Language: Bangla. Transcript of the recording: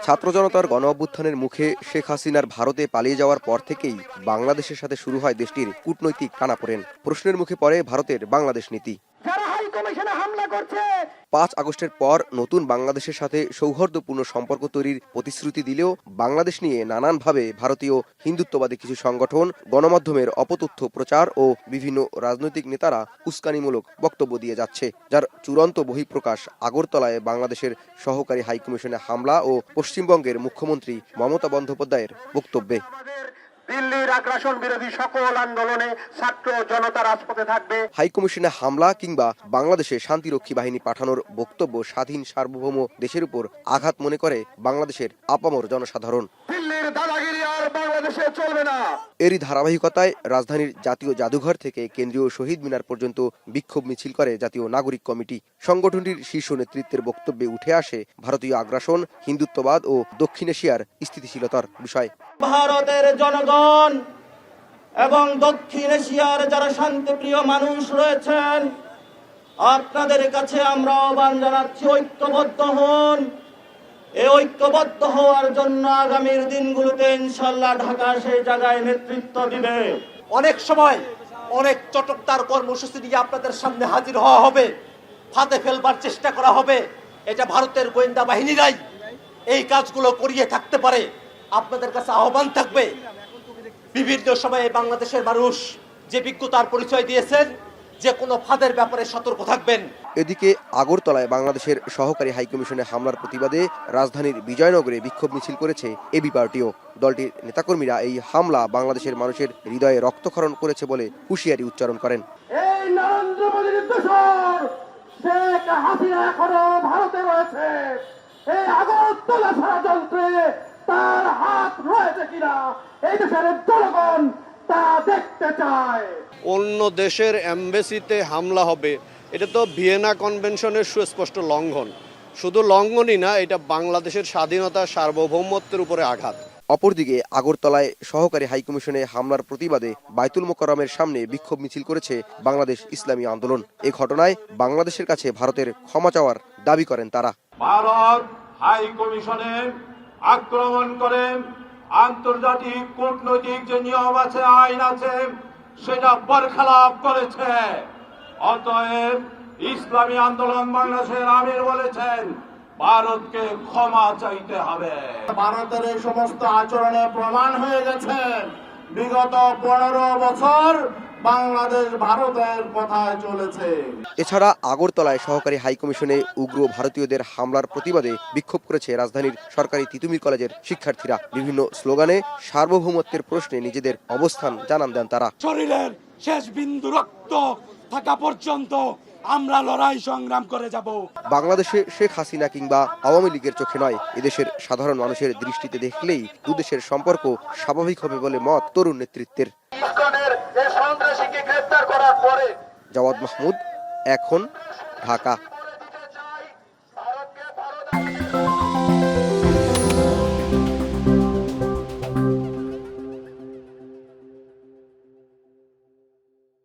ছাত্র জনতার গণ অভ্যুত্থানের মুখে শেখ হাসিনার ভারতে পালিয়ে যাওয়ার পর থেকেই বাংলাদেশের সাথে শুরু হয় দেশটির কূটনৈতিক টানাপোড়েন। প্রশ্নের মুখে পড়ে ভারতের বাংলাদেশ নীতি। ৫ আগস্টের পর নতুন বাংলাদেশের সাথে সৌহার্দ্যপূর্ণ সম্পর্ক তৈরির প্রতিশ্রুতি দিলেও বাংলাদেশ নিয়ে নানানভাবে ভারতীয় হিন্দুত্ববাদী কিছু সংগঠন, গণমাধ্যমের অপতথ্য প্রচার ও বিভিন্ন রাজনৈতিক নেতারা উস্কানিমূলক বক্তব্য দিয়ে যাচ্ছে, যার চূড়ান্ত বহিঃপ্রকাশ আগরতলায় বাংলাদেশের সহকারী হাইকমিশনে হামলা ও পশ্চিমবঙ্গের মুখ্যমন্ত্রী মমতা বন্দ্যোপাধ্যায়ের বক্তব্যে। দিল্লির আগ্রাসন বিরোধী সকল আন্দোলনে ছাত্র জনতা রাজপথে থাকবে। হাইকমিশনে হামলা কিংবা বাংলাদেশে শান্তিরক্ষী বাহিনী পাঠানোর বক্তব্য স্বাধীন সার্বভৌম দেশের উপর আঘাত মনে করে বাংলাদেশের আপামর জনসাধারণ। দিল্লির দাদাগিরি আর বাংলাদেশে চলবে না। এরই ধারাবাহিকতায় রাজধানীর জাতীয় জাদুঘর থেকে কেন্দ্রীয় শহীদ মিনার পর্যন্ত বিক্ষোভ মিছিল করে জাতীয় নাগরিক কমিটি। সংগঠনটির শীর্ষ নেতৃত্বের বক্তব্যে উঠে আসে ভারতীয় আগ্রাসন, হিন্দুত্ববাদ ও দক্ষিণ এশিয়ার স্থিতিশীলতার বিষয়। ভারতের জনগণ এবং দক্ষিণ এশিয়ার যারা শান্তিপ্রিয় মানুষ রয়েছেন, আপনাদের কাছে আমরা আহ্বান জানাচ্ছি, ঐক্যবদ্ধ হন। এই ঐক্যবদ্ধ হওয়ার জন্য আগামীর দিনগুলোতে ইনশাআল্লাহ ঢাকা সেই জায়গায় নেতৃত্ব দিবে। অনেক সময় অনেক চটকদার কর্মসূচি দিয়ে আপনাদের সামনে হাজির হওয়া হবে, ফাঁদে ফেলবার চেষ্টা করা হবে। এটা ভারতের গোয়েন্দা বাহিনীরাই এই কাজগুলো করিয়ে থাকতে পারে। আপনাদের কাছে আহ্বান থাকবে, বিভিন্ন সময়ে বাংলাদেশের মানুষ যে বিজ্ঞতার পরিচয় দিয়েছেন, যে কোনো ফাঁদের ব্যাপারে সতর্ক থাকবেন। এদিকে আগরতলায় বাংলাদেশের সহকারী হাইকমিশনে হামলার প্রতিবাদে রাজধানীর বিজয়নগরে বিক্ষোভ মিছিল করেছে এবি পার্টিও। দলটির নেতাকর্মীরা এই হামলা বাংলাদেশের মানুষের হৃদয়ে রক্তক্ষরণ করেছে বলে হুঁশিয়ারি উচ্চারণ করেন। এই নরেন্দ্র মোদীর দোসর শেখ হাসিনা এখনো ভারতে রয়েছে। এই আগরতলা ষড়যন্ত্রে তার হাত রয়েছে কিনা এই দেশের জনগণ তা দেখতে চায়। অন্য দেশের এমবেসিতে হামলা হবে, এটা তো ভিয়েনা কনভেনশনের সুস্পষ্ট লঙ্ঘন। শুধু লঙ্ঘনই না, এটা বাংলাদেশের স্বাধীনতা সার্বভৌমত্বের উপরে আঘাত। অপরদিকে আগরতলায় সহকারী হাইকমিশনে হামলার প্রতিবাদে বাইতুল মোকাররমের সামনে বিক্ষোভ মিছিল করেছে বাংলাদেশ ইসলামী আন্দোলন। এই ঘটনায় বাংলাদেশের কাছে ভারতের ক্ষমা চাওয়ার দাবি করেন তারা। ভারত হাইকমিশনে আক্রমণ করে আন্তর্জাতিক কূটনৈতিক যে নিয়ম আছে, আইন আছে, সেটা বরখেলাপ করেছে। অতএব ইসলামী আন্দোলন বাংলাদেশের আমির বলেছেন, ভারতকে ক্ষমা চাইতে হবে। ভারতের এই সমস্ত আচরণে প্রমাণ হয়ে গেছে বিগত 15 বছর বাংলাদেশ ভারতের কথায় চলেছে। এছাড়া আগরতলায় সহকারী হাইকমিশনে উগ্র ভারতীয়দের হামলার প্রতিবাদে বিক্ষোভ করেছে রাজধানীর সরকারি তিতুমির কলেজের শিক্ষার্থীরা। বিভিন্ন স্লোগানে সার্বভৌমত্বের প্রশ্নে নিজেদের অবস্থান জানান দেন তারা। শরীরের শেষ বিন্দু রক্ত থাকা পর্যন্ত আমরা লড়াই সংগ্রাম করে যাব। বাংলাদেশে শেখ হাসিনা কিংবা আওয়ামী লীগের চোখে নয়, এদেশের সাধারণ মানুষের দৃষ্টিতে দেখলেই দুদেশের সম্পর্ক স্বাভাবিক হবে বলে মত তরুণ নেতৃত্বের। সন্ত্রাসীকে গ্রেফতার করার পরে জাওয়াদ মাহমুদ, এখন, ঢাকা।